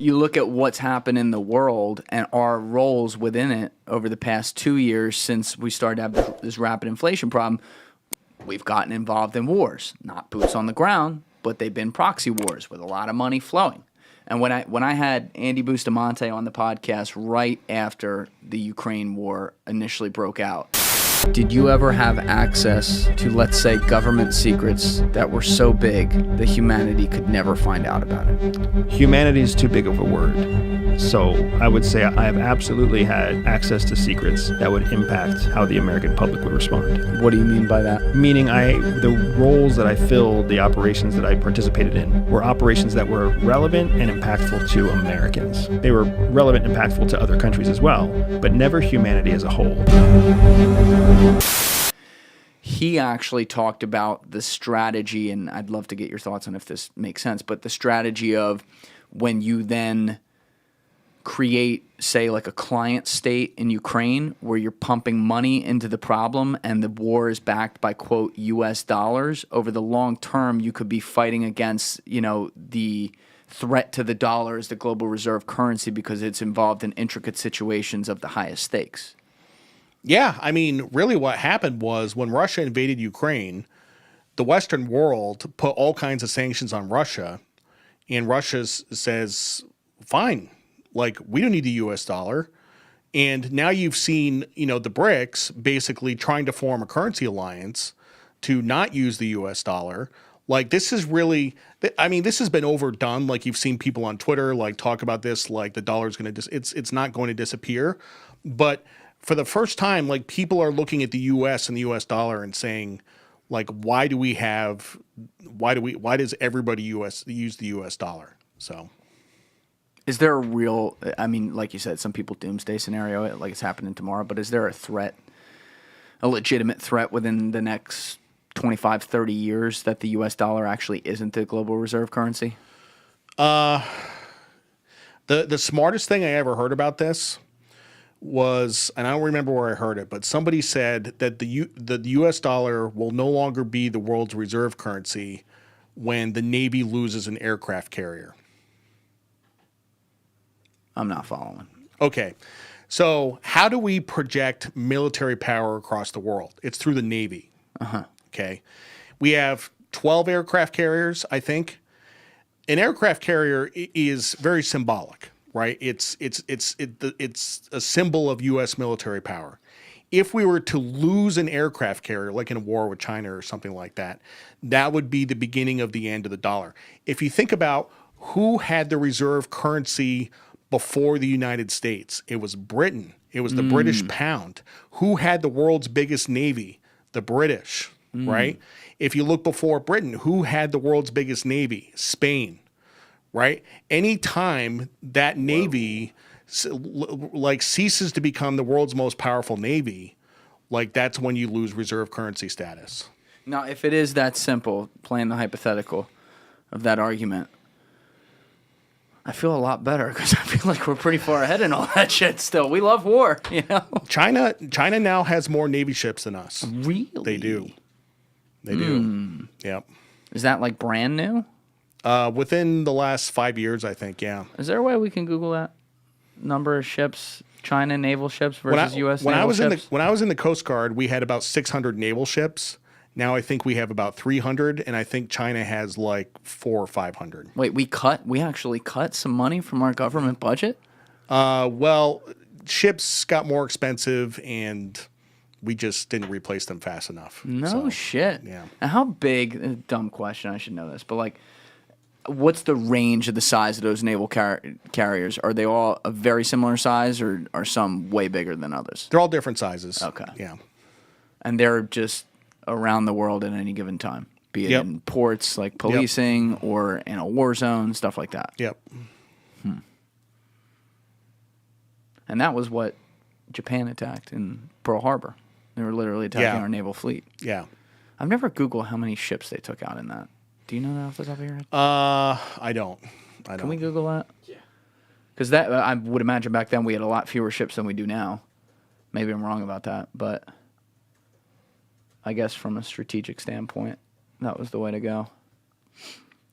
you look at what's happened in the world and our roles within it over the past 2 years since we started to have this rapid inflation problem, we've gotten involved in wars. Not boots on the ground, but they've been proxy wars with a lot of money flowing. And when I had Andy Bustamante on the podcast right after the Ukraine war initially broke out, did you ever have access to, let's say, government secrets that were so big that humanity could never find out about it? Humanity is too big of a word. So I would say I have absolutely had access to secrets that would impact how the American public would respond. What do you mean by that? Meaning the roles that I filled, the operations that I participated in, were operations that were relevant and impactful to Americans. They were relevant and impactful to other countries as well, but never humanity as a whole. He actually talked about the strategy, and I'd love to get your thoughts on if this makes sense, but the strategy of when you then create, say, like a client state in Ukraine where you're pumping money into the problem and the war is backed by, quote, US dollars, over the long term you could be fighting against, the threat to the dollar as the global reserve currency because it's involved in intricate situations of the highest stakes. Yeah, I mean, really what happened was when Russia invaded Ukraine, the Western world put all kinds of sanctions on Russia, and Russia says, fine, like, we don't need the U.S. dollar. And now you've seen, the BRICS basically trying to form a currency alliance to not use the U.S. dollar. Like, this is really, this has been overdone. Like, you've seen people on Twitter, like, talk about this, like, the dollar's going to, it's not going to disappear. But for the first time, like, people are looking at the U.S. and the U.S. dollar and saying, like, why does everybody use the U.S. dollar? So, is there a real, like you said, some people doomsday scenario it like it's happening tomorrow, but is there a legitimate threat within the next 25, 30 years that the U.S. dollar actually isn't the global reserve currency? The smartest thing I ever heard about this was, and I don't remember where I heard it, but somebody said that the U.S. dollar will no longer be the world's reserve currency when the Navy loses an aircraft carrier. I'm not following. Okay. So how do we project military power across the world? It's through the Navy. Uh-huh. Okay. We have 12 aircraft carriers, I think. An aircraft carrier is very symbolic. Right, it's a symbol of U.S. military power. If we were to lose an aircraft carrier, like in a war with China or something like that, that would be the beginning of the end of the dollar. If you think about who had the reserve currency before the United States, it was Britain. It was the British pound. Who had the world's biggest navy? The British, right? If you look before Britain, who had the world's biggest navy? Spain. Right? Anytime that navy ceases to become the world's most powerful navy, like, that's when you lose reserve currency status. Now, if it is that simple, playing the hypothetical of that argument, I feel a lot better because I feel like we're pretty far ahead in all that shit still. We love war, China now has more navy ships than us. Really? They do. Yep. Is that like brand new? Within the last 5 years, I think, yeah. Is there a way we can Google that number of ships, China naval ships versus U.S. naval ships? When I was in the Coast Guard, we had about 600 naval ships. Now I think we have about 300, and I think China has like 400 or 500. Wait, we actually cut some money from our government budget? Well, ships got more expensive, and we just didn't replace them fast enough. No shit. Yeah. Now, how big? Dumb question. I should know this, but like, what's the range of the size of those naval carriers? Are they all a very similar size, or are some way bigger than others? They're all different sizes. Okay. Yeah. And they're just around the world at any given time, be it in ports like policing or in a war zone, stuff like that. Yep. And that was what Japan attacked in Pearl Harbor. They were literally attacking our naval fleet. Yeah. I've never Googled how many ships they took out in that. Do you know that off the top of your head? I don't. Can we Google that? Yeah. Because that, I would imagine back then we had a lot fewer ships than we do now. Maybe I'm wrong about that, but I guess from a strategic standpoint, that was the way to go.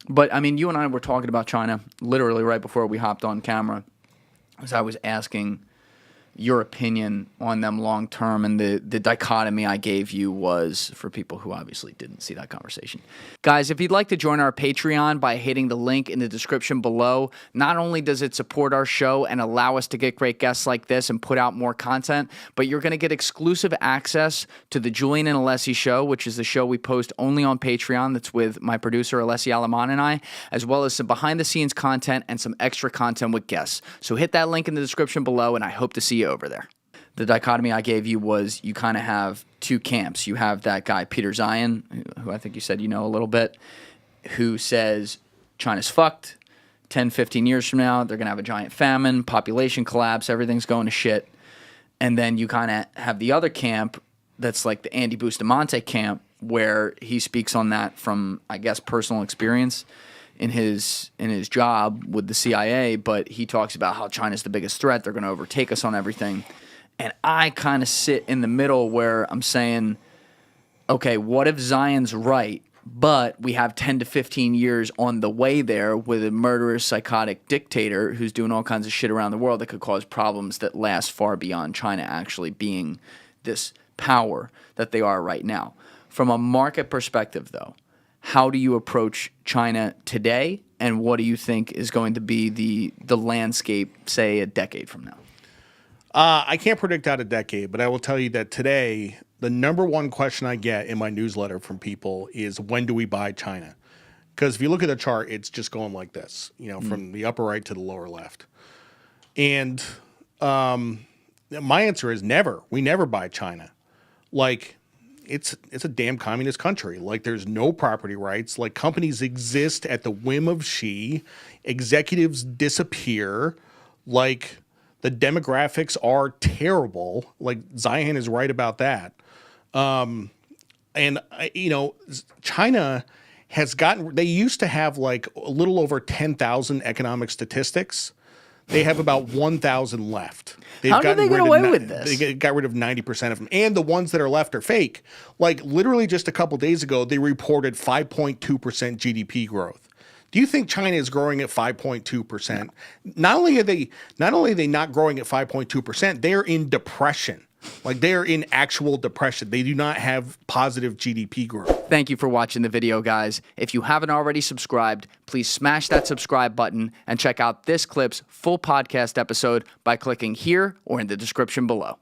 But, I mean, you and I were talking about China literally right before we hopped on camera, as I was asking your opinion on them long term, and the dichotomy I gave you was for people who obviously didn't see that conversation. Guys, if you'd like to join our Patreon by hitting the link in the description below, not only does it support our show and allow us to get great guests like this and put out more content, but you're going to get exclusive access to the Julian and Alessi show, which is the show we post only on Patreon. That's with my producer Alessi Alaman and I, as well as some behind the scenes content and some extra content with guests. So hit that link in the description below, and I hope to see you over there. The dichotomy I gave you was you kind of have two camps. You have that guy, Peter Zion, who I think you said you know a little bit, who says China's fucked. 10, 15 years from now, they're going to have a giant famine, population collapse, everything's going to shit. And then you kind of have the other camp that's like the Andy Bustamante camp, where he speaks on that from, I guess, personal experience in his job with the CIA, but he talks about how China's the biggest threat. They're going to overtake us on everything. And I kind of sit in the middle where I'm saying, okay, what if Zion's right, but we have 10 to 15 years on the way there with a murderous, psychotic dictator who's doing all kinds of shit around the world that could cause problems that last far beyond China actually being this power that they are right now. From a market perspective, though, how do you approach China today, and what do you think is going to be the landscape, say, a decade from now? I can't predict out a decade, but I will tell you that today, the number one question I get in my newsletter from people is, when do we buy China? Because if you look at the chart, it's just going like this, from the upper right to the lower left. And my answer is never. We never buy China. Like, it's a damn communist country. Like, there's no property rights. Like, companies exist at the whim of Xi. Executives disappear. Like, the demographics are terrible. Like, Zion is right about that. China has gotten, they used to have like a little over 10,000 economic statistics. They have about 1,000 left. How did they get away with this? They got rid of 90% of them. And the ones that are left are fake. Like, literally just a couple days ago, they reported 5.2% GDP growth. Do you think China is growing at 5.2%? Not only are they not growing at 5.2%, they're in depression. Like, they're in actual depression. They do not have positive GDP growth. Thank you for watching the video, guys. If you haven't already subscribed, please smash that subscribe button and check out this clip's full podcast episode by clicking here or in the description below.